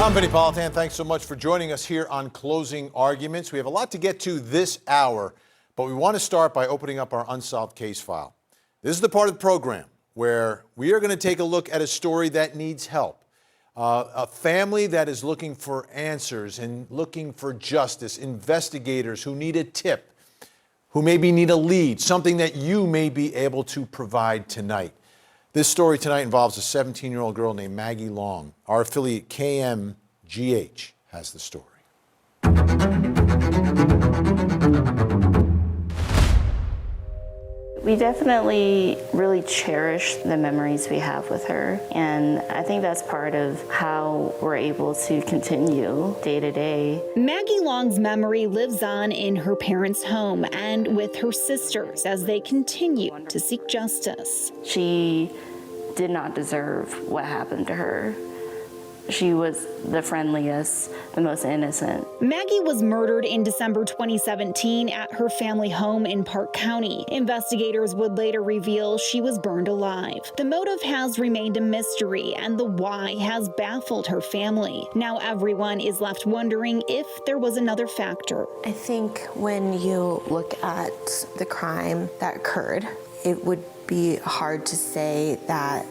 I'm Vinny Politan. Thanks so much for joining us here on Closing Arguments. We have a lot to get to this hour, but we want to start by opening up our unsolved case file. This is the part of the program where we are going to take a look at a story that needs help. A family that is looking for answers and looking for justice, investigators who need a tip, who maybe need a lead, something that you may be able to provide tonight. This story tonight involves a 17-year-old girl named Maggie Long. Our affiliate KMGH has the story. We definitely really cherish the memories we have with her, and I think that's part of how we're able to continue day to day. Maggie Long's memory lives on in her parents' home and with her sisters as they continue to seek justice. She did not deserve what happened to her. She was the friendliest, the most innocent. Maggie was murdered in December 2017 at her family home in Park County. Investigators would later reveal she was burned alive. The motive has remained a mystery, and the why has baffled her family. Now everyone is left wondering if there was another factor. I think when you look at the crime that occurred, it would be hard to say that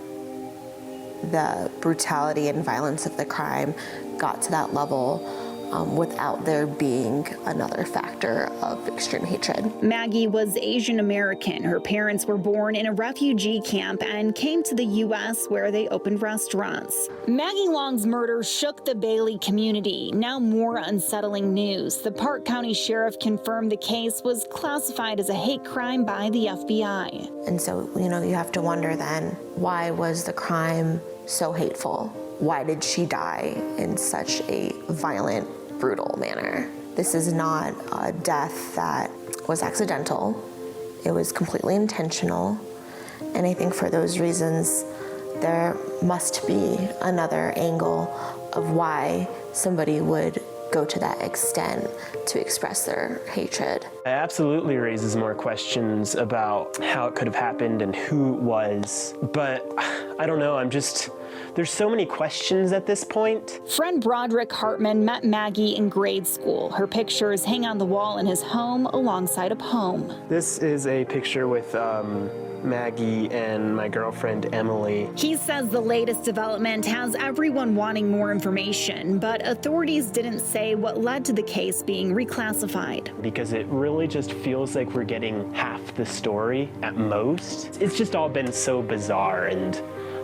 the brutality and violence of the crime got to that level without there being another factor of extreme hatred. Maggie was Asian American. Her parents were born in a refugee camp and came to the U.S. where they opened restaurants. Maggie Long's murder shook the Bailey community. Now more unsettling news. The Park County Sheriff confirmed the case was classified as a hate crime by the FBI. And so, you have to wonder then, why was the crime so hateful? Why did she die in such a violent, brutal manner? This is not a death that was accidental. It was completely intentional. And I think for those reasons, there must be another angle of why somebody would go to that extent to express their hatred. It absolutely raises more questions about how it could have happened and who it was. But I don't know, there's so many questions at this point. Friend Broderick Hartman met Maggie in grade school. Her pictures hang on the wall in his home alongside a poem. This is a picture with Maggie and my girlfriend Emily. He says the latest development has everyone wanting more information, but authorities didn't say what led to the case being reclassified. Because it really just feels like we're getting half the story at most. It's just all been so bizarre, and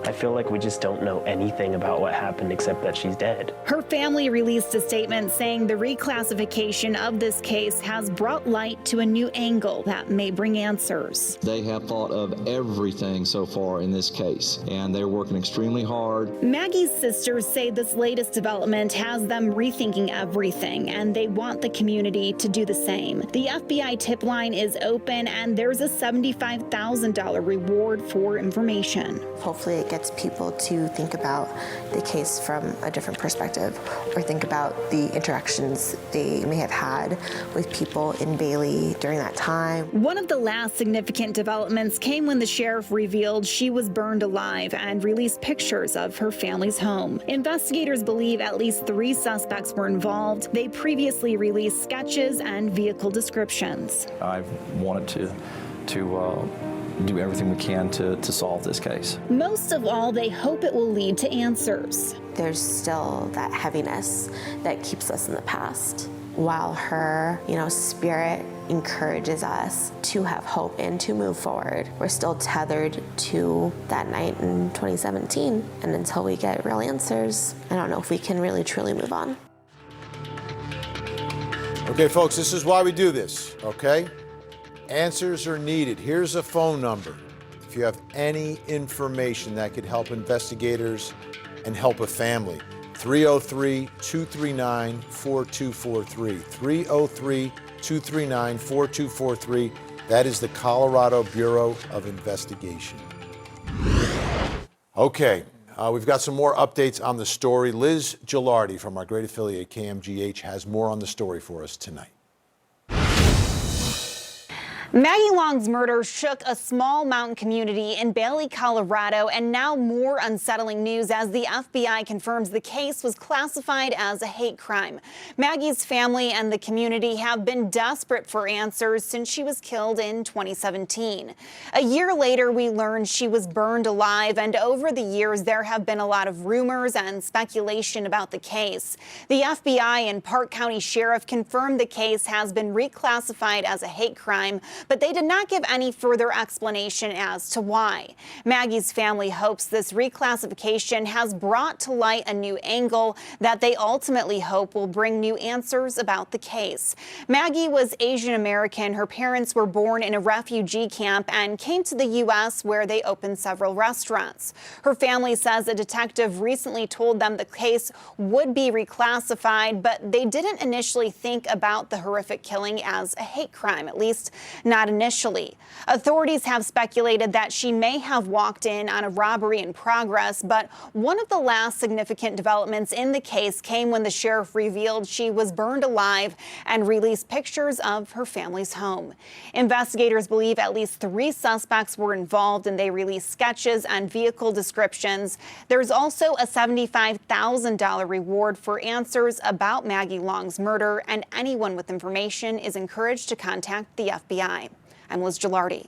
I feel like we just don't know anything about what happened except that she's dead. Her family released a statement saying the reclassification of this case has brought light to a new angle that may bring answers. They have thought of everything so far in this case, and they're working extremely hard. Maggie's sisters say this latest development has them rethinking everything, and they want the community to do the same. The FBI tip line is open, and there's a $75,000 reward for information. Hopefully it gets people to think about the case from a different perspective, or think about the interactions they may have had with people in Bailey during that time. One of the last significant developments came when the sheriff revealed she was burned alive and released pictures of her family's home. Investigators believe at least 3 suspects were involved. They previously released sketches and vehicle descriptions. I've wanted to do everything we can to solve this case. Most of all, they hope it will lead to answers. There's still that heaviness that keeps us in the past, while her, spirit encourages us to have hope and to move forward. We're still tethered to that night in 2017, and until we get real answers, I don't know if we can really truly move on. Okay, folks, this is why we do this, okay? Answers are needed. Here's a phone number. If you have any information that could help investigators and help a family, 303-239-4243. 303-239-4243. That is the Colorado Bureau of Investigation. Okay, we've got some more updates on the story. Liz Gilardi from our great affiliate KMGH has more on the story for us tonight. Maggie Long's murder shook a small mountain community in Bailey, Colorado, and now more unsettling news as the FBI confirms the case was classified as a hate crime. Maggie's family and the community have been desperate for answers since she was killed in 2017. A year later, we learned she was burned alive, and over the years, there have been a lot of rumors and speculation about the case. The FBI and Park County Sheriff confirmed the case has been reclassified as a hate crime, but they did not give any further explanation as to why. Maggie's family hopes this reclassification has brought to light a new angle that they ultimately hope will bring new answers about the case. Maggie was Asian American. Her parents were born in a refugee camp and came to the U.S. where they opened several restaurants. Her family says a detective recently told them the case would be reclassified, but they didn't initially think about the horrific killing as a hate crime, at least not initially. Authorities have speculated that she may have walked in on a robbery in progress, but one of the last significant developments in the case came when the sheriff revealed she was burned alive and released pictures of her family's home. Investigators believe at least 3 suspects were involved, and they released sketches and vehicle descriptions. There's also a $75,000 reward for answers about Maggie Long's murder, and anyone with information is encouraged to contact the FBI. I'm Liz Gilardi.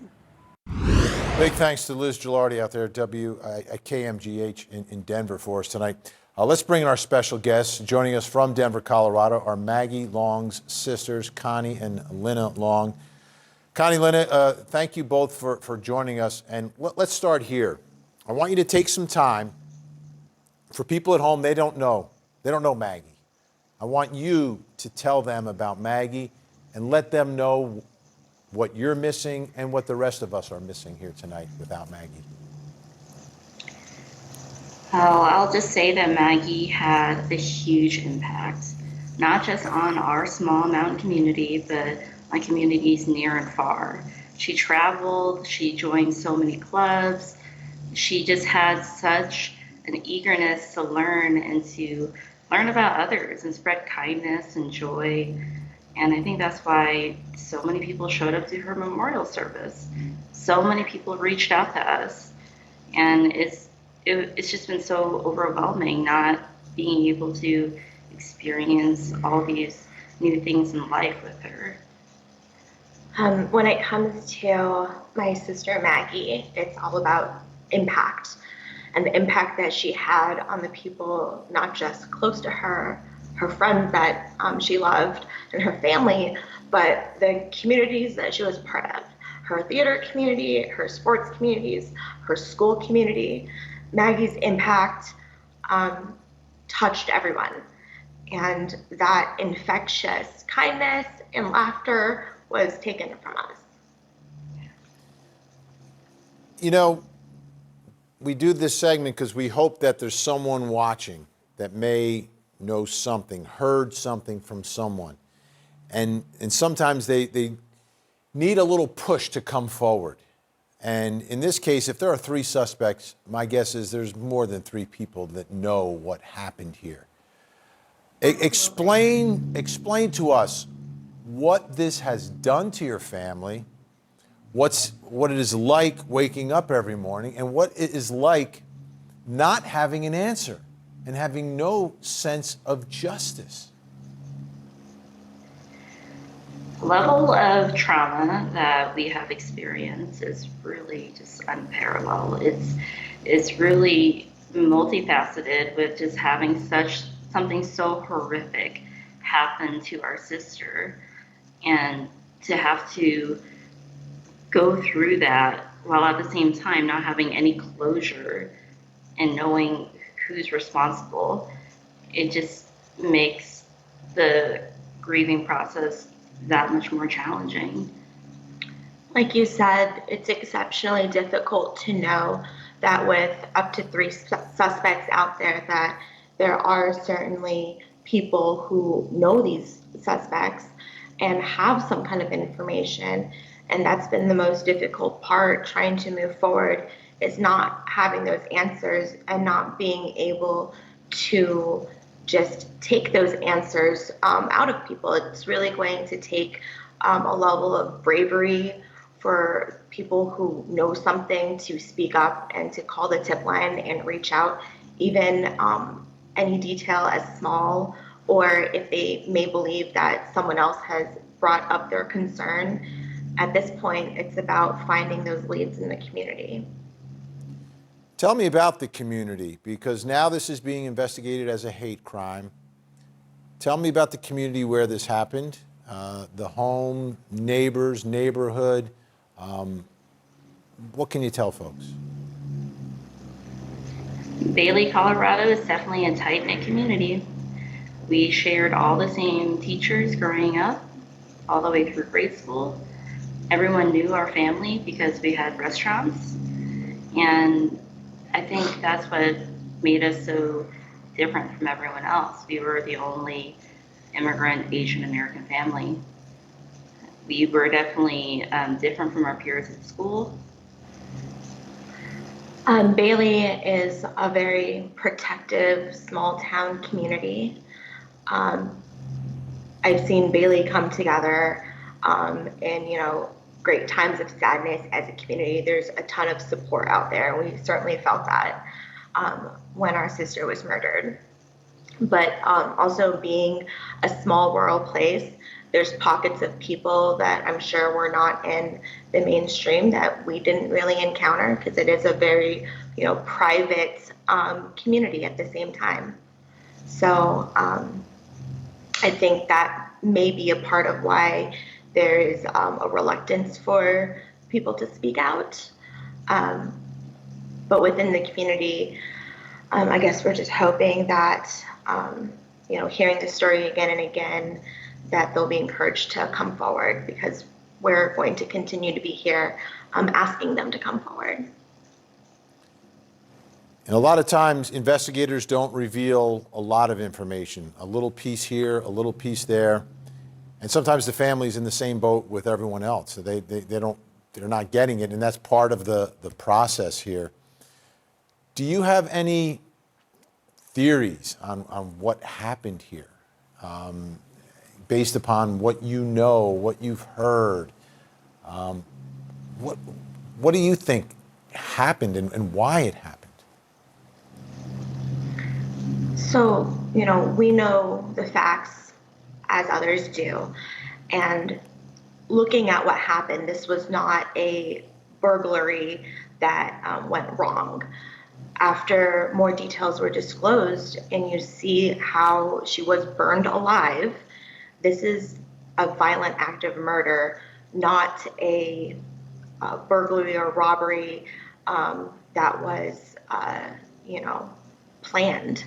Big thanks to Liz Gilardi out there at KMGH in Denver for us tonight. Let's bring in our special guests. Joining us from Denver, Colorado are Maggie Long's sisters, Connie and Lynna Long. Connie, Lynna, thank you both for joining us. And let's start here. I want you to take some time. For people at home, they don't know Maggie. I want you to tell them about Maggie and let them know what you're missing and what the rest of us are missing here tonight without Maggie. I'll just say that Maggie had a huge impact, not just on our small mountain community, but on communities near and far. She traveled, she joined so many clubs. She just had such an eagerness to learn and to learn about others and spread kindness and joy. And I think that's why so many people showed up to her memorial service. So many people reached out to us. And it's just been so overwhelming not being able to experience all these new things in life with her. When it comes to my sister Maggie, it's all about impact and the impact that she had on the people not just close to her, her friends that she loved, and her family, but the communities that she was part of. Her theater community, her sports communities, her school community. Maggie's impact touched everyone. And that infectious kindness and laughter was taken from us. You know, we do this segment because we hope that there's someone watching that may know something, heard something from someone. And sometimes they need a little push to come forward. And in this case, if there are 3 suspects, my guess is there's more than 3 people that know what happened here. Explain to us what this has done to your family, what it is like waking up every morning, and what it is like not having an answer and having no sense of justice. The level of trauma that we have experienced is really just unparalleled. It's really multifaceted, with just having something so horrific happen to our sister, and to have to go through that while at the same time not having any closure and knowing who's responsible. It just makes the grieving process that much more challenging. Like you said, it's exceptionally difficult to know that with up to 3 suspects out there, that there are certainly people who know these suspects and have some kind of information. And that's been the most difficult part, trying to move forward, is not having those answers and not being able to just take those answers out of people. It's really going to take a level of bravery for people who know something to speak up and to call the tip line and reach out, even any detail as small, or if they may believe that someone else has brought up their concern. At this point, it's about finding those leads in the community. Tell me about the community, because now this is being investigated as a hate crime. Tell me about the community where this happened, the home, neighbors, neighborhood. What can you tell folks? Bailey, Colorado is definitely a tight-knit community. We shared all the same teachers growing up, all the way through grade school. Everyone knew our family because we had restaurants. And I think that's what made us so different from everyone else. We were the only immigrant Asian American family. We were definitely different from our peers at school. Bailey is a very protective small town community. I've seen Bailey come together in, great times of sadness as a community. There's a ton of support out there, and we certainly felt that when our sister was murdered. But also being a small rural place, there's pockets of people that I'm sure were not in the mainstream that we didn't really encounter, because it is a very, private community at the same time. So I think that may be a part of why there is a reluctance for people to speak out. But within the community, I guess we're just hoping that, hearing the story again and again, that they'll be encouraged to come forward, because we're going to continue to be here asking them to come forward. And a lot of times, investigators don't reveal a lot of information, a little piece here, a little piece there. And sometimes the family's in the same boat with everyone else. So they're not getting it, and that's part of the process here. Do you have any theories on what happened here, based upon what you know, what you've heard? What do you think happened and why it happened? So, we know the facts as others do. And looking at what happened, this was not a burglary that went wrong. After more details were disclosed and you see how she was burned alive, this is a violent act of murder, not a burglary or robbery that was, planned.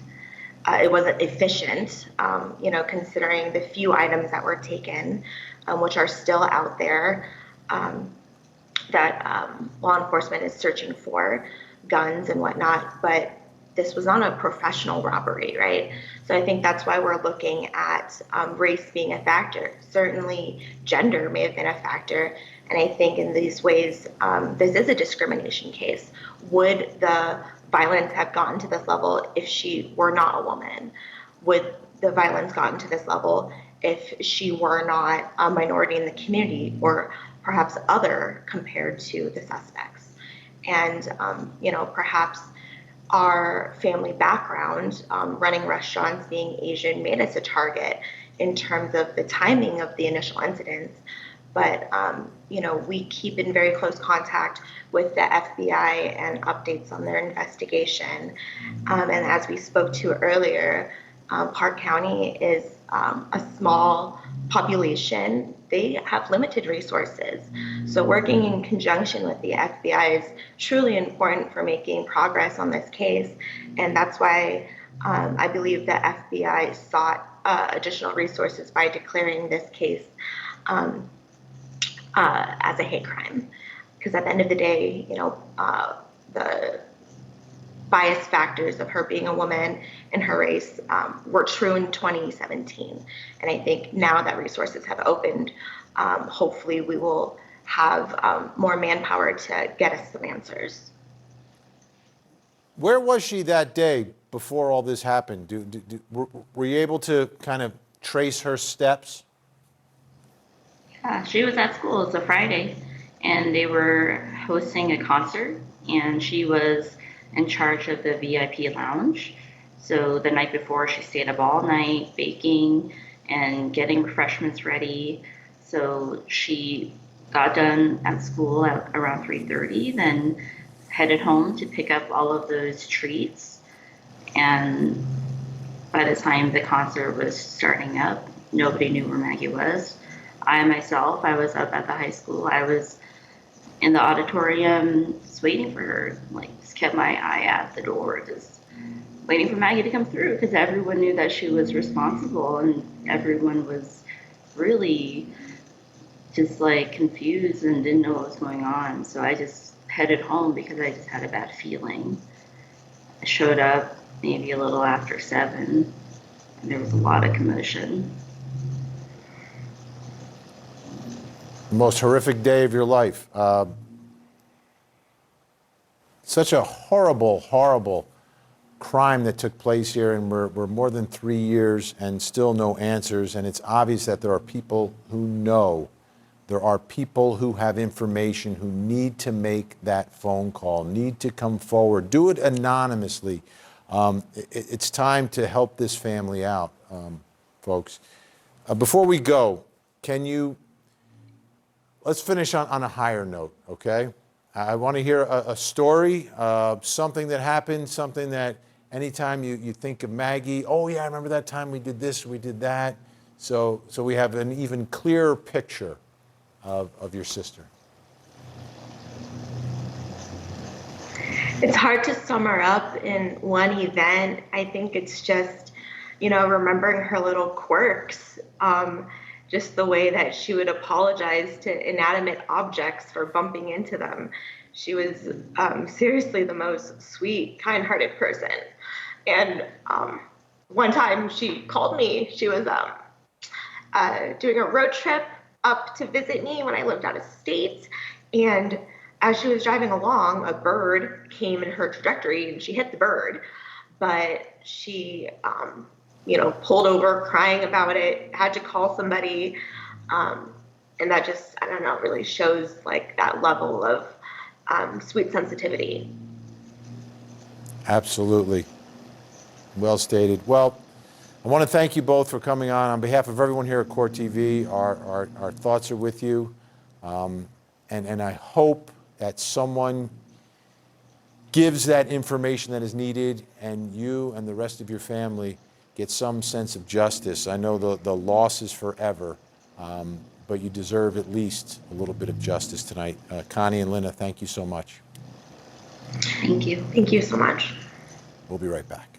It wasn't efficient, considering the few items that were taken, which are still out there, that law enforcement is searching for, guns and whatnot. But this was not a professional robbery, right? So I think that's why we're looking at race being a factor. Certainly gender may have been a factor. And I think in these ways, this is a discrimination case. Would the violence have gotten to this level if she were not a woman? Would the violence gotten to this level if she were not a minority in the community, or perhaps other compared to the suspects? And, perhaps our family background, running restaurants, being Asian, made us a target in terms of the timing of the initial incidents. But, we keep in very close contact with the FBI and updates on their investigation. And as we spoke to earlier, Park County is a small population. They have limited resources. So working in conjunction with the FBI is truly important for making progress on this case. And that's why I believe the FBI sought additional resources by declaring this case as a hate crime. Because at the end of the day, the bias factors of her being a woman and her race were true in 2017. And I think now that resources have opened, hopefully we will have more manpower to get us some answers. Where was she that day before all this happened? Were you able to kind of trace her steps? Yeah, she was at school. It's a Friday. and they were hosting a concert, and she was in charge of the VIP lounge. So the night before, she stayed up all night baking and getting refreshments ready. So she got done at school at around 3:30, then headed home to pick up all of those treats. And by the time the concert was starting up, nobody knew where Maggie was. I myself, I was up at the high school. I was in the auditorium just waiting for her, like just kept my eye at the door, just waiting for Maggie to come through, because everyone knew that she was responsible and everyone was really just like confused and didn't know what was going on. So I just headed home because I just had a bad feeling. I showed up maybe a little after 7, and there was a lot of commotion. The most horrific day of your life. Such a horrible, horrible crime that took place here, and we're more than 3 years and still no answers. And it's obvious that there are people who know. There are people who have information who need to make that phone call, need to come forward. Do it anonymously. It's time to help this family out, folks. Before we go, let's finish on a higher note, okay? I want to hear a story, something that happened, something that anytime you think of Maggie, oh yeah, I remember that time we did this, we did that. So we have an even clearer picture of your sister. It's hard to sum her up in one event. I think it's just, remembering her little quirks, just the way that she would apologize to inanimate objects for bumping into them. She was seriously the most sweet, kind-hearted person. And one time she called me. She was doing a road trip up to visit me when I lived out of state. And as she was driving along, a bird came in her trajectory and she hit the bird. But she, pulled over crying about it, had to call somebody. And that just, I don't know, really shows like that level of sweet sensitivity. Absolutely. Well stated. Well, I want to thank you both for coming on. On behalf of everyone here at Court TV, our thoughts are with you. And I hope that someone gives that information that is needed and you and the rest of your family get some sense of justice. I know the loss is forever, but you deserve at least a little bit of justice tonight. Connie and Lynna, thank you so much. Thank you. Thank you so much. We'll be right back.